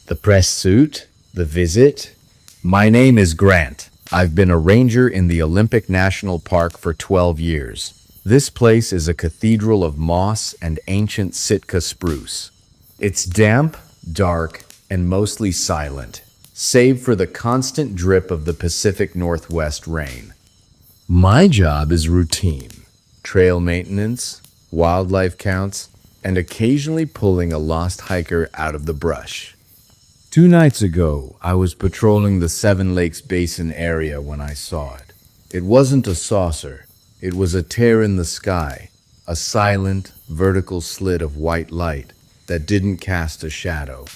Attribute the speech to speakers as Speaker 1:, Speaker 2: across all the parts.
Speaker 1: The press suit? The visit? My name is Grant. I've been a ranger in the Olympic National Park for 12 years. This place is a cathedral of moss and ancient Sitka spruce. It's damp, dark, and mostly silent, save for the constant drip of the Pacific Northwest rain. My job is routine. Trail maintenance, wildlife counts, and occasionally pulling a lost hiker out of the brush. 2 nights ago, I was patrolling the Seven Lakes Basin area when I saw it. It wasn't a saucer. It was a tear in the sky, a silent, vertical slit of white light that didn't cast a shadow.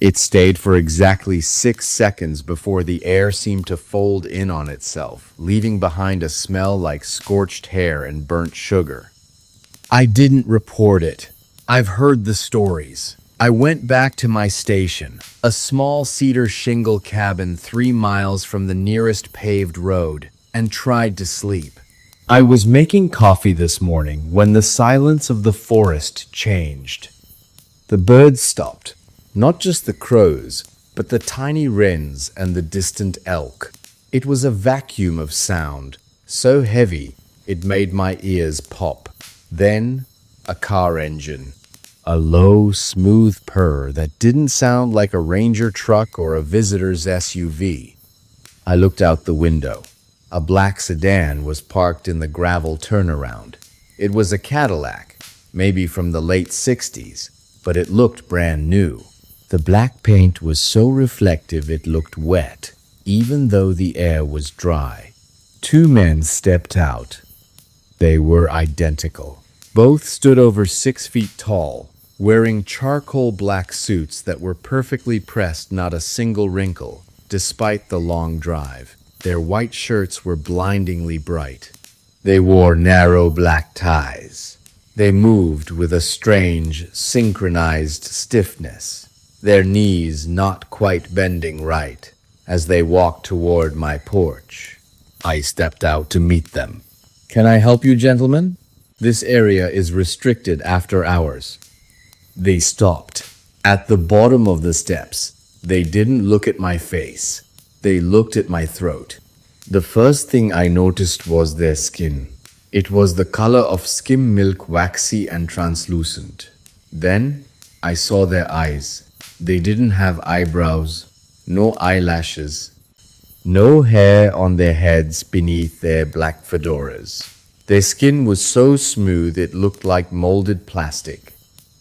Speaker 1: It stayed for exactly 6 seconds before the air seemed to fold in on itself, leaving behind a smell like scorched hair and burnt sugar. I didn't report it. I've heard the stories. I went back to my station, a small cedar shingle cabin 3 miles from the nearest paved road, and tried to sleep. I was making coffee this morning when the silence of the forest changed. The birds stopped. Not just the crows, but the tiny wrens and the distant elk. It was a vacuum of sound, so heavy it made my ears pop. Then, a car engine. A low, smooth purr that didn't sound like a ranger truck or a visitor's SUV. I looked out the window. A black sedan was parked in the gravel turnaround. It was a Cadillac, maybe from the late 60s, but it looked brand new. The black paint was so reflective it looked wet, even though the air was dry. 2 men stepped out. They were identical. Both stood over 6 feet tall, wearing charcoal black suits that were perfectly pressed, not a single wrinkle, despite the long drive. Their white shirts were blindingly bright. They wore narrow black ties. They moved with a strange, synchronized stiffness, their knees not quite bending right, as they walked toward my porch. I stepped out to meet them. "Can I help you, gentlemen? This area is restricted after hours." They stopped. At the bottom of the steps, they didn't look at my face. They looked at my throat. The first thing I noticed was their skin. It was the color of skim milk, waxy and translucent. Then I saw their eyes. They didn't have eyebrows, no eyelashes, no hair on their heads beneath their black fedoras. Their skin was so smooth it looked like molded plastic.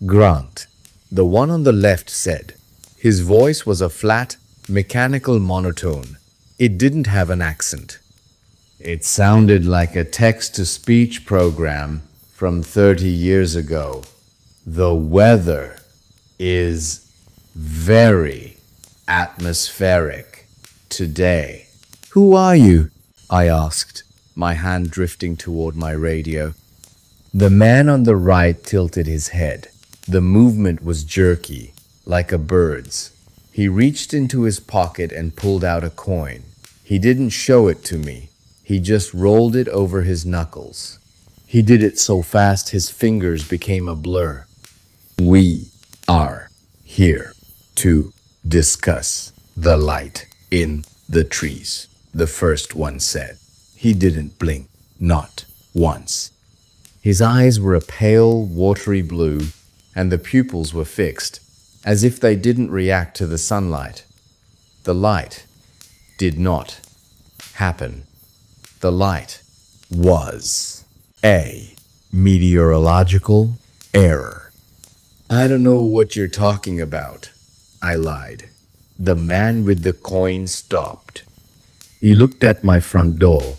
Speaker 1: "Grant," the one on the left said. His voice was a flat, mechanical monotone. It didn't have an accent. It sounded like a text-to-speech program from 30 years ago. "The weather is very atmospheric today." "Who are you?" I asked, my hand drifting toward my radio. The man on the right tilted his head. The movement was jerky, like a bird's. He reached into his pocket and pulled out a coin. He didn't show it to me. He just rolled it over his knuckles. He did it so fast his fingers became a blur. "We are here to discuss the light in the trees," the first one said. He didn't blink, not once. His eyes were a pale, watery blue, and the pupils were fixed, as if they didn't react to the sunlight. The light did not happen. The light was a meteorological error. "I don't know what you're talking about," I lied. The man with the coin stopped. He looked at my front door.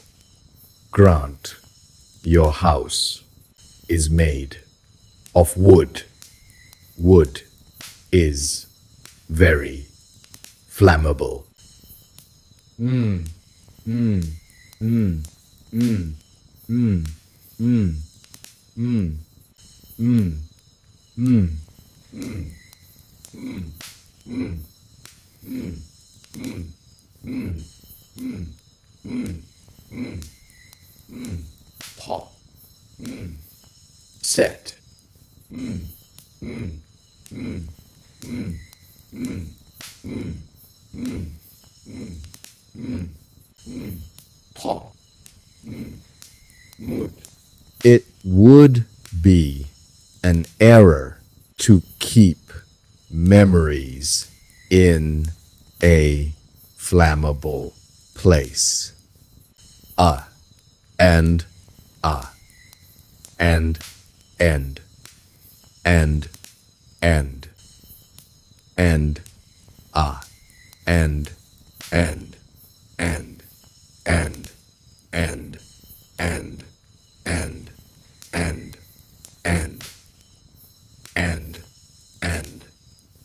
Speaker 1: "Grant, your house is made of wood. Wood is very flammable." Pop. Set. It would be an error to keep memories in a flammable place. And, ah, and, and, and, and, and, and, and, and, and, and, and, and, and, and,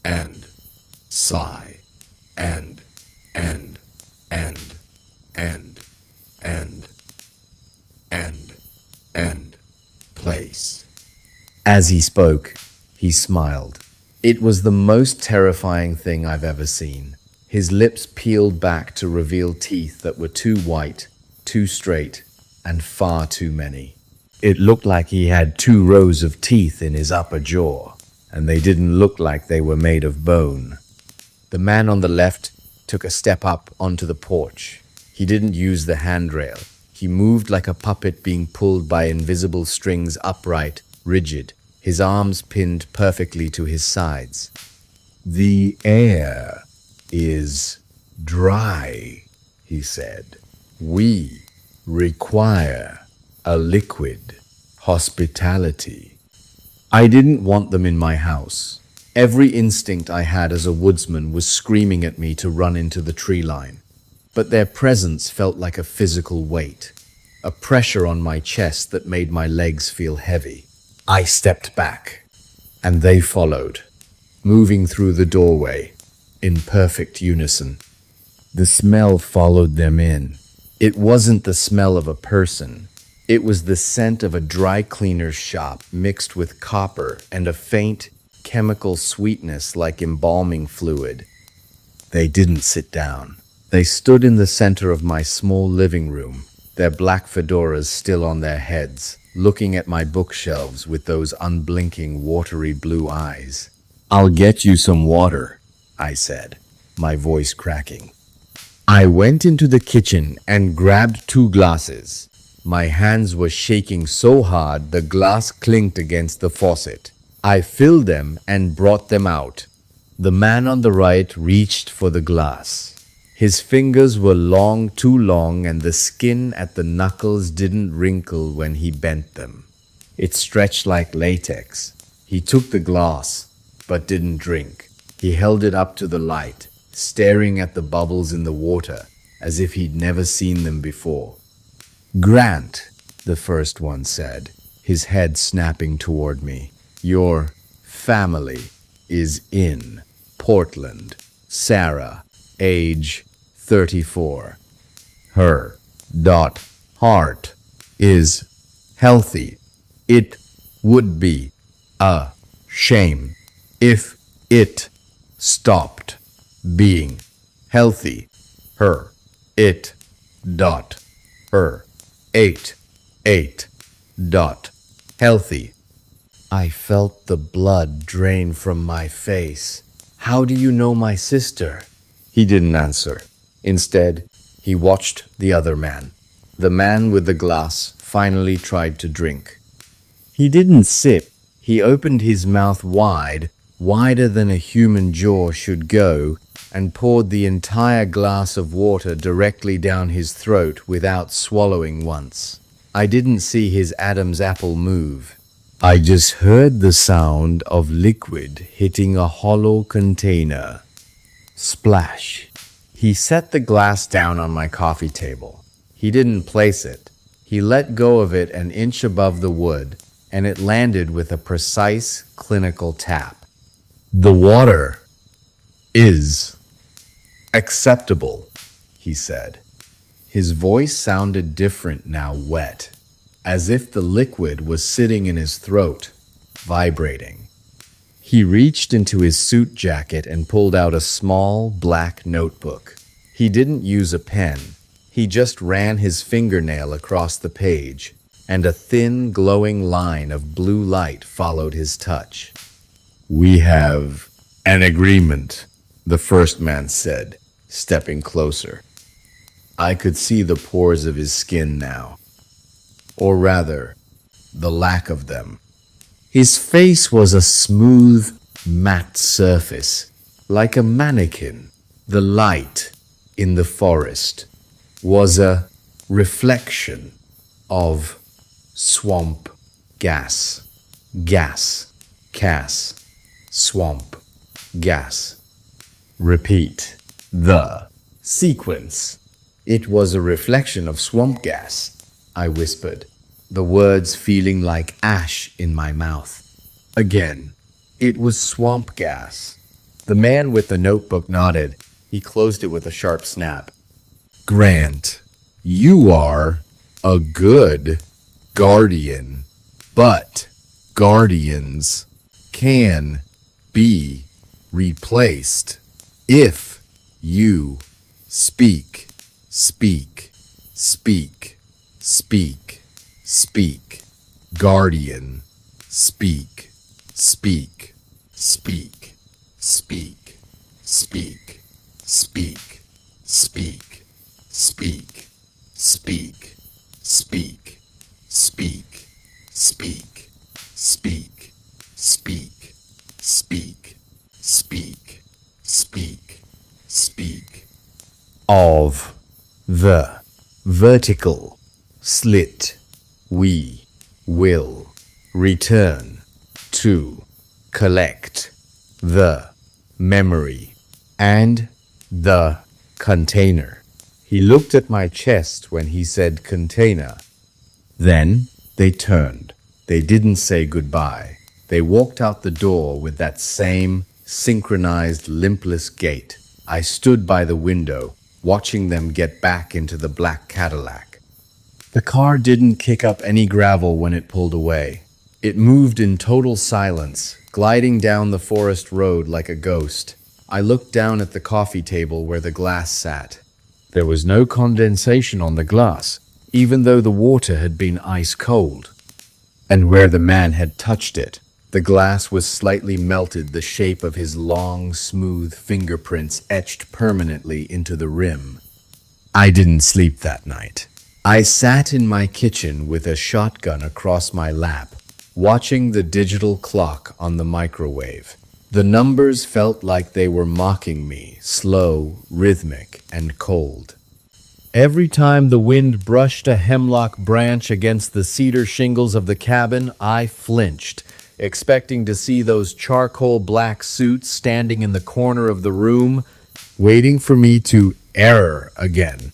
Speaker 1: and, sigh, and, and, and, and, place. As he spoke, he smiled. It was the most terrifying thing I've ever seen. His lips peeled back to reveal teeth that were too white, too straight, and far too many. It looked like he had 2 rows of teeth in his upper jaw, and they didn't look like they were made of bone. The man on the left took a step up onto the porch. He didn't use the handrail. He moved like a puppet being pulled by invisible strings, upright, rigid, his arms pinned perfectly to his sides. "The air is dry," he said. "We require a liquid hospitality." I didn't want them in my house. Every instinct I had as a woodsman was screaming at me to run into the tree line. But their presence felt like a physical weight, a pressure on my chest that made my legs feel heavy. I stepped back, and they followed, moving through the doorway in perfect unison. The smell followed them in. It wasn't the smell of a person. It was the scent of a dry cleaner's shop mixed with copper and a faint chemical sweetness like embalming fluid. They didn't sit down. They stood in the center of my small living room, their black fedoras still on their heads, looking at my bookshelves with those unblinking, watery blue eyes. "I'll get you some water," I said, my voice cracking. I went into the kitchen and grabbed 2 glasses. My hands were shaking so hard the glass clinked against the faucet. I filled them and brought them out. The man on the right reached for the glass. His fingers were long, too long, and the skin at the knuckles didn't wrinkle when he bent them. It stretched like latex. He took the glass, but didn't drink. He held it up to the light, staring at the bubbles in the water, as if he'd never seen them before. "Grant," the first one said, his head snapping toward me, "your family is in Portland. Sarah, age 34. Her heart is healthy. It would be a shame if it stopped being healthy. Her healthy. I felt the blood drain from my face. "How do you know my sister?" He didn't answer. Instead, he watched the other man. The man with the glass finally tried to drink. He didn't sip. He opened his mouth wide, wider than a human jaw should go, and poured the entire glass of water directly down his throat without swallowing once. I didn't see his Adam's apple move. I just heard the sound of liquid hitting a hollow container. Splash. He set the glass down on my coffee table. He didn't place it. He let go of it an inch above the wood, and it landed with a precise, clinical tap. "The water is acceptable," he said. His voice sounded different now, wet, as if the liquid was sitting in his throat, vibrating. He reached into his suit jacket and pulled out a small, black notebook. He didn't use a pen. He just ran his fingernail across the page, and a thin, glowing line of blue light followed his touch. "We have an agreement," the first man said, stepping closer. I could see the pores of his skin now, or rather, the lack of them. His face was a smooth, matte surface, like a mannequin. The light in the forest was a reflection of swamp gas. Gas, swamp, gas. Repeat the sequence. It was a reflection of swamp gas, I whispered, the words feeling like ash in my mouth. Again, it was swamp gas. The man with the notebook nodded. He closed it with a sharp snap. Grant, you are a good guardian, but guardians can be replaced if you speak. Guardian, speak. Of the vertical slit, we will return to collect the memory and the container. He looked at my chest when he said container. Then they turned. They didn't say goodbye. They walked out the door with that same synchronized, limpless gait. I stood by the window, watching them get back into the black Cadillac. The car didn't kick up any gravel when it pulled away. It moved in total silence, gliding down the forest road like a ghost. I looked down at the coffee table where the glass sat. There was no condensation on the glass, even though the water had been ice cold. And where the man had touched it, the glass was slightly melted, the shape of his long, smooth fingerprints etched permanently into the rim. I didn't sleep that night. I sat in my kitchen with a shotgun across my lap, watching the digital clock on the microwave. The numbers felt like they were mocking me, slow, rhythmic, and cold. Every time the wind brushed a hemlock branch against the cedar shingles of the cabin, I flinched, expecting to see those charcoal black suits standing in the corner of the room, waiting for me to err again.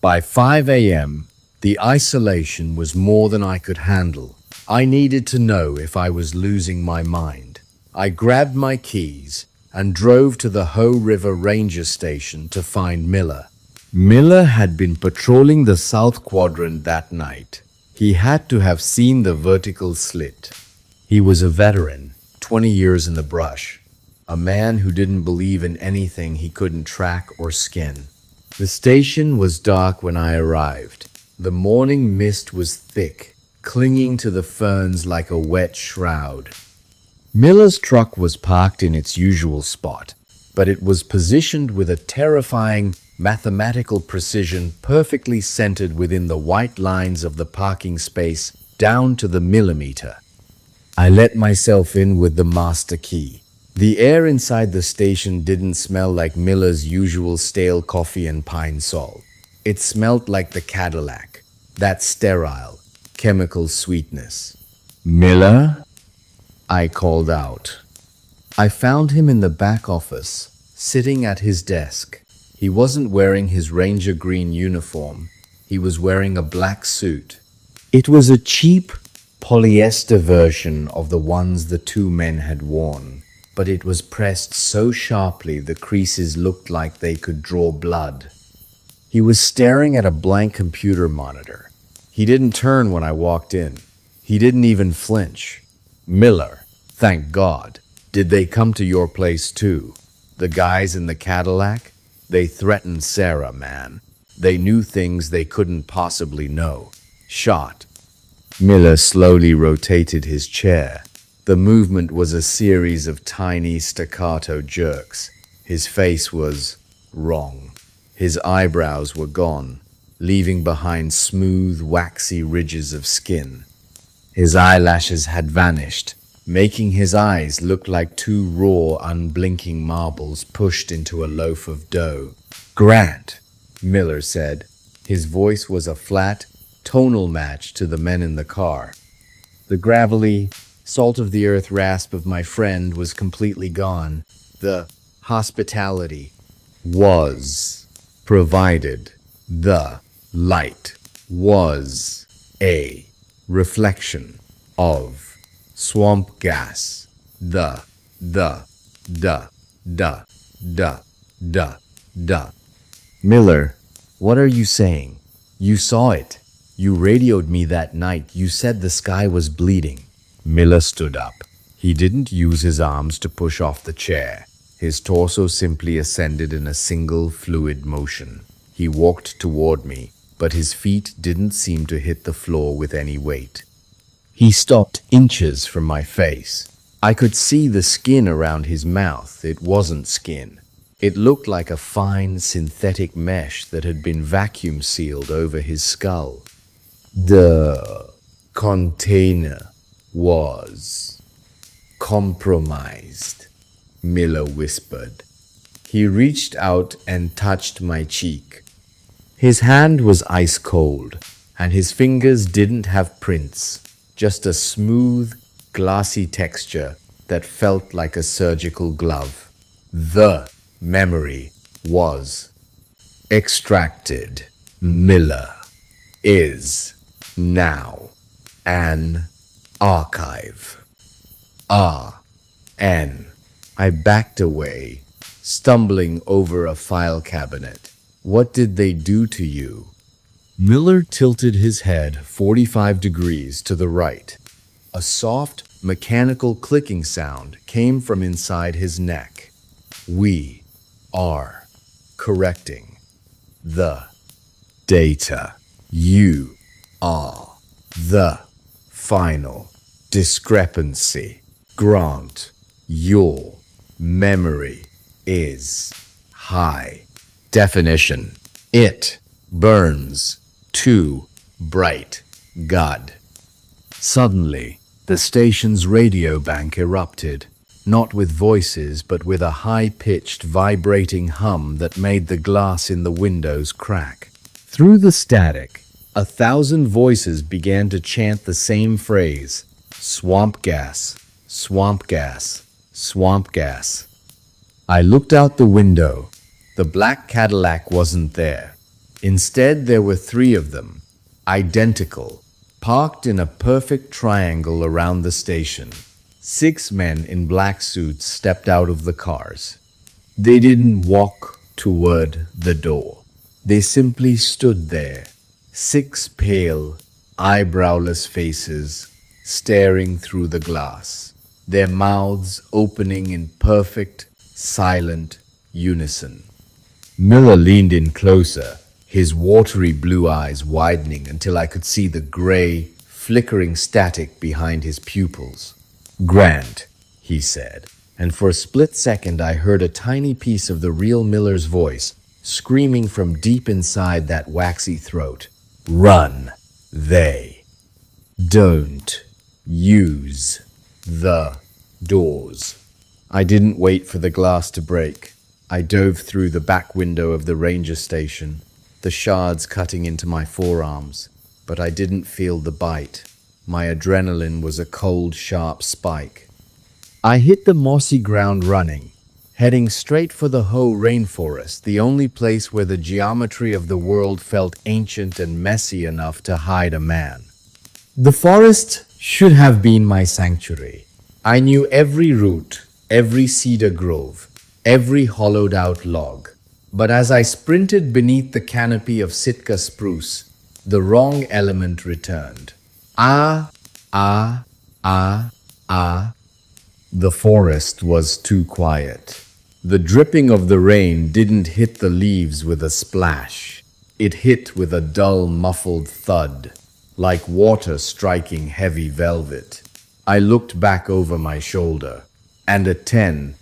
Speaker 1: By 5 a.m., the isolation was more than I could handle. I needed to know if I was losing my mind. I grabbed my keys and drove to the Hoh River Ranger Station to find Miller. Miller had been patrolling the South Quadrant that night. He had to have seen the vertical slit. He was a veteran, 20 years in the brush, a man who didn't believe in anything he couldn't track or skin. The station was dark when I arrived. The morning mist was thick, clinging to the ferns like a wet shroud. Miller's truck was parked in its usual spot, but it was positioned with a terrifying mathematical precision, perfectly centered within the white lines of the parking space down to the millimeter. I let myself in with the master key. The air inside the station didn't smell like Miller's usual stale coffee and pine sol. It smelled like the Cadillac, that sterile, chemical sweetness. Miller? I called out. I found him in the back office, sitting at his desk. He wasn't wearing his Ranger green uniform. He was wearing a black suit. It was a cheap polyester version of the ones the two men had worn, but it was pressed so sharply the creases looked like they could draw blood. He was staring at a blank computer monitor. He didn't turn when I walked in. He didn't even flinch. Miller, thank God. Did they come to your place too? The guys in the Cadillac? They threatened Sarah, man. They knew things they couldn't possibly know. Shot. Miller slowly rotated his chair. The movement was a series of tiny staccato jerks. His face was wrong. His eyebrows were gone, leaving behind smooth, waxy ridges of skin. His eyelashes had vanished, making his eyes look like two raw, unblinking marbles pushed into a loaf of dough. "Grant," Miller said. His voice was a flat, tonal match to the men in the car. The gravelly, salt-of-the-earth rasp of my friend was completely gone. The hospitality was provided. The light was a reflection of swamp gas. The, da, da, da, da. Miller, what are you saying? You saw it. You radioed me that night. You said the sky was bleeding. Miller stood up. He didn't use his arms to push off the chair. His torso simply ascended in a single fluid motion. He walked toward me, but his feet didn't seem to hit the floor with any weight. He stopped inches from my face. I could see the skin around his mouth. It wasn't skin. It looked like a fine synthetic mesh that had been vacuum sealed over his skull. The container was compromised, Miller whispered. He reached out and touched my cheek. His hand was ice cold, and his fingers didn't have prints, just a smooth, glassy texture that felt like a surgical glove. The memory was extracted. Miller is now an archive. R.N. I backed away, stumbling over a file cabinet. What did they do to you? Miller tilted his head 45 degrees to the right. A soft, mechanical clicking sound came from inside his neck. We are correcting the data. You are the final discrepancy. Grant, your memory is high definition. It burns too bright. God. Suddenly, the station's radio bank erupted, not with voices, but with a high-pitched, vibrating hum that made the glass in the windows crack. Through the static, 1,000 voices began to chant the same phrase: swamp gas, swamp gas, swamp gas. I looked out the window. The black Cadillac wasn't there. Instead, there were 3 of them, identical, parked in a perfect triangle around the station. 6 men in black suits stepped out of the cars. They didn't walk toward the door. They simply stood there, 6 pale, eyebrowless faces staring through the glass, their mouths opening in perfect, silent unison. Miller leaned in closer, his watery blue eyes widening until I could see the gray, flickering static behind his pupils. "Grant," he said, and for a split second I heard a tiny piece of the real Miller's voice screaming from deep inside that waxy throat. "Run. They don't use the doors." I didn't wait for the glass to break. I dove through the back window of the ranger station, the shards cutting into my forearms, but I didn't feel the bite. My adrenaline was a cold, sharp spike. I hit the mossy ground running, heading straight for the Hoh rainforest, the only place where the geometry of the world felt ancient and messy enough to hide a man. The forest should have been my sanctuary. I knew every root, every cedar grove, every hollowed-out log. But as I sprinted beneath the canopy of Sitka spruce, the wrong element returned. Ah. The forest was too quiet. The dripping of the rain didn't hit the leaves with a splash. It hit with a dull, muffled thud, like water striking heavy velvet. I looked back over my shoulder, and a 10,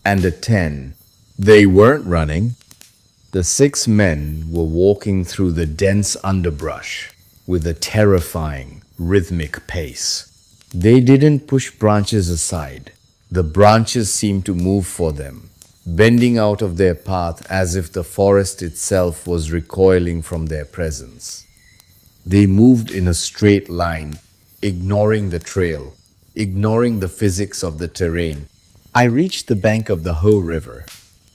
Speaker 1: and a 10. They weren't running. The 6 men were walking through the dense underbrush with a terrifying, rhythmic pace. They didn't push branches aside. The branches seemed to move for them, bending out of their path as if the forest itself was recoiling from their presence. They moved in a straight line, ignoring the trail, ignoring the physics of the terrain. I reached the bank of the Ho River.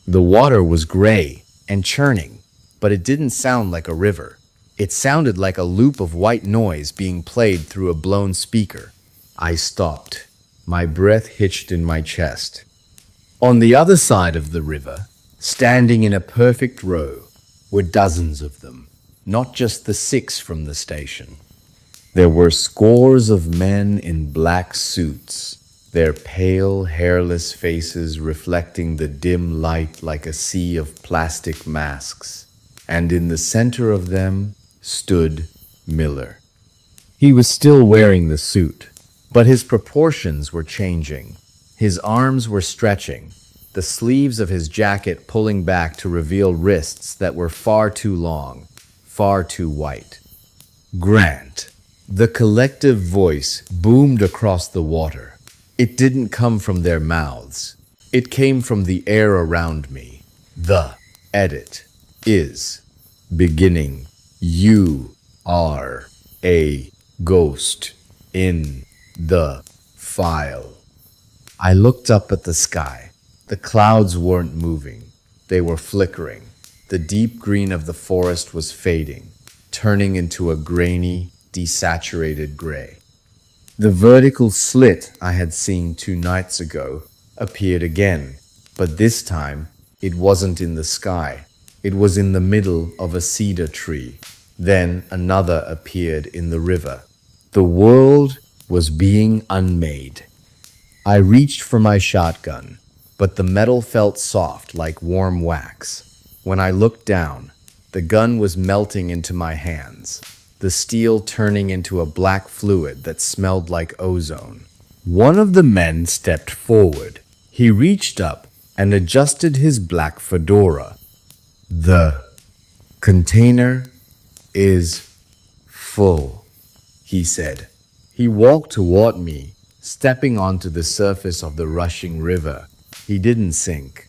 Speaker 1: The water was gray and churning, but it didn't sound like a river. It sounded like a loop of white noise being played through a blown speaker. I stopped. My breath hitched in my chest. On the other side of the river, standing in a perfect row, were dozens of them, not just the 6 from the station. There were scores of men in black suits, their pale, hairless faces reflecting the dim light like a sea of plastic masks. And in the center of them stood Miller. He was still wearing the suit, but his proportions were changing. His arms were stretching, the sleeves of his jacket pulling back to reveal wrists that were far too long, far too white. Grant. The collective voice boomed across the water. It didn't come from their mouths. It came from the air around me. The edit is beginning. You are a ghost in the file. I looked up at the sky. The clouds weren't moving. They were flickering. The deep green of the forest was fading, turning into a grainy, desaturated gray. The vertical slit I had seen 2 nights ago appeared again, but this time it wasn't in the sky. It was in the middle of a cedar tree. Then another appeared in the river. The world was being unmade. I reached for my shotgun, but the metal felt soft like warm wax. When I looked down, the gun was melting into my hands, the steel turning into a black fluid that smelled like ozone. One of the men stepped forward. He reached up and adjusted his black fedora. The container is full, he said. He walked toward me, stepping onto the surface of the rushing river. He didn't sink.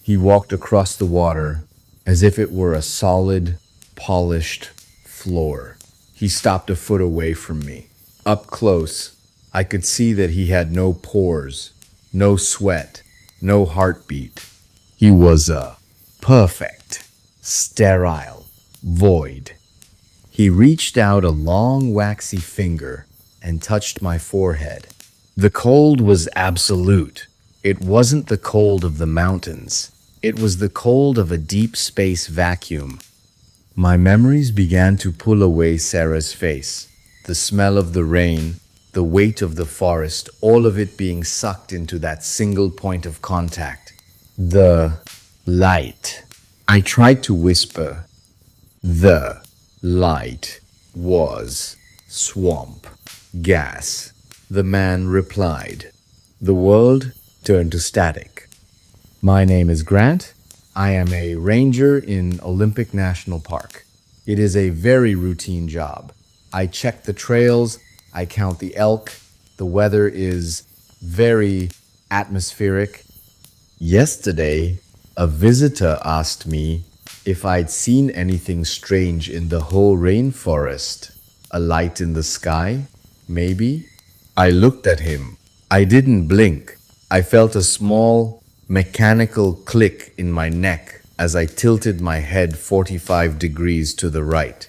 Speaker 1: He walked across the water as if it were a solid, polished floor. He stopped a foot away from me. Up close, I could see that he had no pores, no sweat, no heartbeat. He was a perfect, sterile void. He reached out a long, waxy finger and touched my forehead. The cold was absolute. It wasn't the cold of the mountains. It was the cold of a deep space vacuum. My memories began to pull away Sarah's face. The smell of the rain, the weight of the forest, all of it being sucked into that single point of contact. The light. I tried to whisper. The light was swamp gas. The man replied. The world turned to static. My name is Grant. I am a ranger in Olympic National Park. It is a very routine job. I check the trails, I count the elk. The weather is very atmospheric. Yesterday, a visitor asked me if I'd seen anything strange in the whole rainforest. A light in the sky, maybe? I looked at him. I didn't blink. I felt a small, mechanical click in my neck as I tilted my head 45 degrees to the right.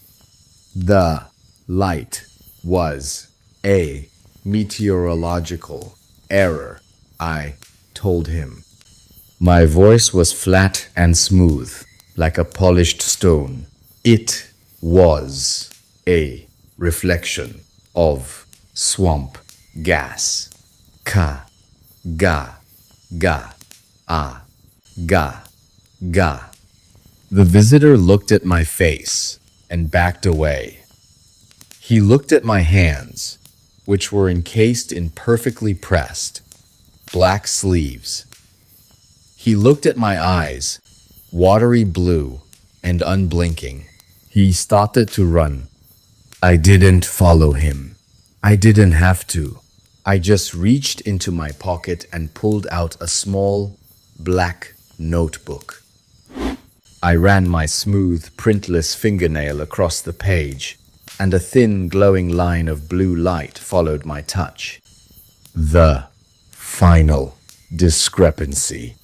Speaker 1: The light was a meteorological error, I told him. My voice was flat and smooth, like a polished stone. It was a reflection of swamp gas. Ka, ga, ga, ah, ga, ga. The visitor looked at my face and backed away. He looked at my hands, which were encased in perfectly pressed black sleeves. He looked at my eyes, watery blue and unblinking. He started to run. I didn't follow him. I didn't have to. I just reached into my pocket and pulled out a small, black notebook. I ran my smooth, printless fingernail across the page, and a thin, glowing line of blue light followed my touch. The final discrepancy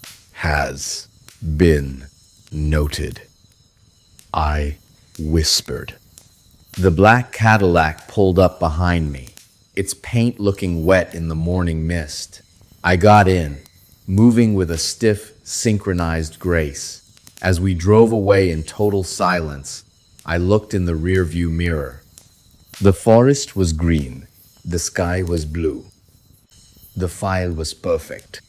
Speaker 1: has been noted, I whispered. The black Cadillac pulled up behind me, its paint looking wet in the morning mist. I got in, moving with a stiff, synchronized grace. As we drove away in total silence, I looked in the rearview mirror. The forest was green, the sky was blue. The file was perfect.